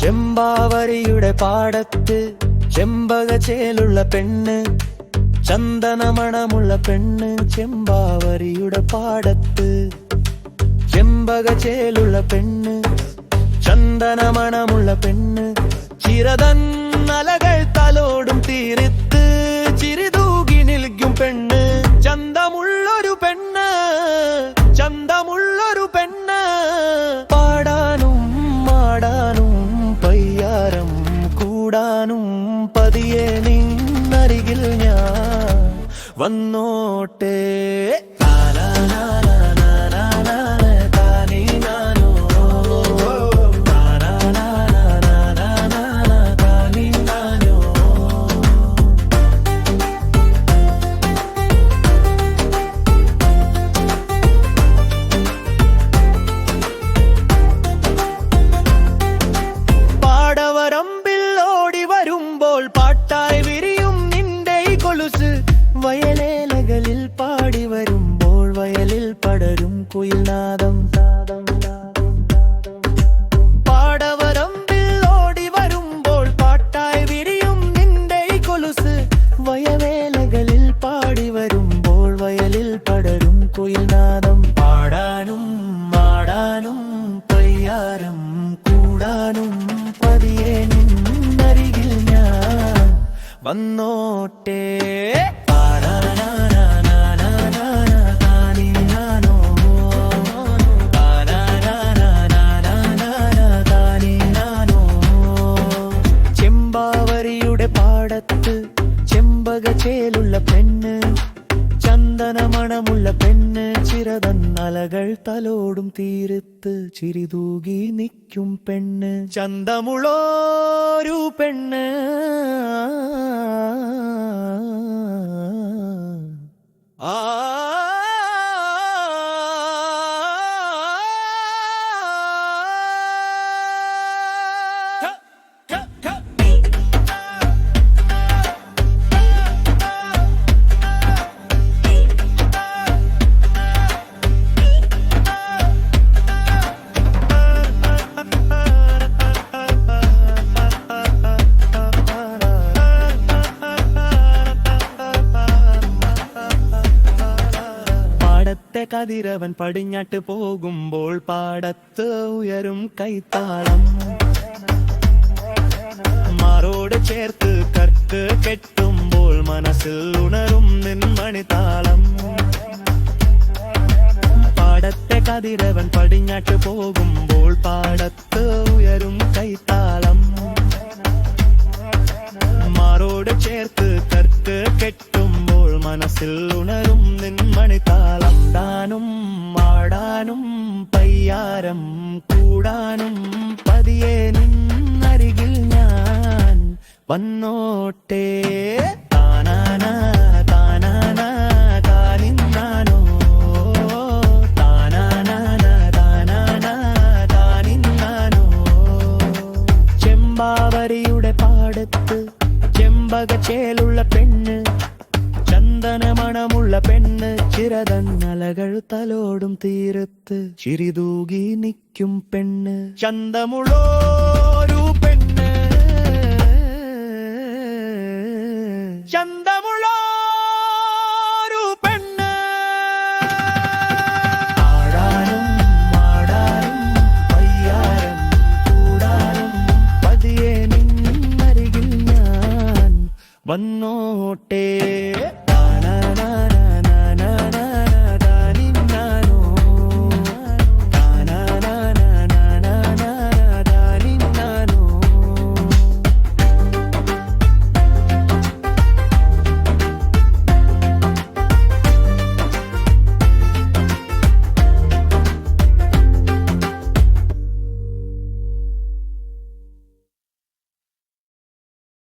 ചെമ്പാവരിയുടെ പാടത്ത് ചെമ്പകച്ചേലുള്ള പെണ്ണ്, ചന്ദനമണമുള്ള പെണ്ണ്. ചെമ്പാവരിയുടെ പാടത്ത് ചെമ്പകച്ചേലുള്ള പെണ്ണ്, ചന്ദനമണമുള്ള പെണ്ണ്. ചിരതൻ അലകൾ തലോടും തീരത്ത് ചിരിതൂകി നിൽക്കും പെണ്ണ്. ചന്തമുള്ളൊരു പെണ്ണ്, ചന്തമുള്ളൊരു പെണ്ണ്. പാടാനും മാടാനും പയ്യാരം കൂടാനും പതിയെ നിന്നരികിൽ ഞാൻ വന്നോട്ടെ. പാട്ടായി വിരിയും നിന്റെ കൊലുസ്, വയലേലകളിൽ പാടി വരുമ്പോൾ വയലിൽ പടരും കുയിൽനാദം. പാടവരമ്പിൽ ഓടി വരുമ്പോൾ പാട്ടായി വിരിയും നിന്റെ കൊലുസ്, വയലേലകളിൽ പാടി വരുമ്പോൾ വയലിൽ പടരും കുയിൽനാദം. പാടാനും മാടാനും പയ്യാരം കൂടാനും പതിയെ നിന്നരികിൽ ഞാൻ വന്നോട്ടെ. ചെമ്പാവരിയുടെ പാടത്ത് ചെമ്പകച്ചേലുള്ള പെണ്ണ്, ചന്ദനമണമുള്ള പെണ്ണ്. ചിരതൻ അലകൾ തലോടും തീരത്ത് ചിരിതൂകി നിൽക്കും പെണ്ണ്. ചന്തമുള്ളൊരു പെണ്ണ്, ആ കതിരവൻ പടിഞ്ഞാട്ട് പോകുമ്പോൾ പാടത്ത് ഉയരും കൈത്താളം. മാറോട് ചേർത്ത് കർക്ക് കെട്ടുമ്പോൾ മനസ്സിൽ ഉണരും നിൻമണിത്താളം. പാടത്തെ കതിരവൻ പടിഞ്ഞാട്ട് പോകുമ്പോൾ പാടത്ത് ഉയരും കൈത്താളം. മാറോട് ചേർത്ത് കർക്ക് കെട്ടുമ്പോൾ മനസ്സിൽ ഉണരും നിൻമണിത്താളം. ാനും മാടാനും പയ്യാരം കൂടാനും പതിയെ നിന്നരികിൽ ഞാൻ വന്നോട്ടെ. താനാന താനാന താനിന്നാനോ, താനാന താനാന താനിന്നാനോ. ചെമ്പാവരിയുടെ പാടത്ത് ചെമ്പകച്ചേലുള്ള പെണ്ണ്, ചന്ദനമണമുള്ള പെണ്ണ്. ചിരതൻ അലകൾ തലോടും തീരത്ത് ചിരിതൂകി നിൽക്കും പെണ്ണ്. ചന്തമുള്ളൊരു പെണ്ണ്, ചന്തമുള്ളൊരു പെണ്ണ്. ആടാനും മാടാനും പയ്യാരം കൂടാനും പതിയെ നിന്നരികിൽ ഞാൻ വന്നോട്ടെ.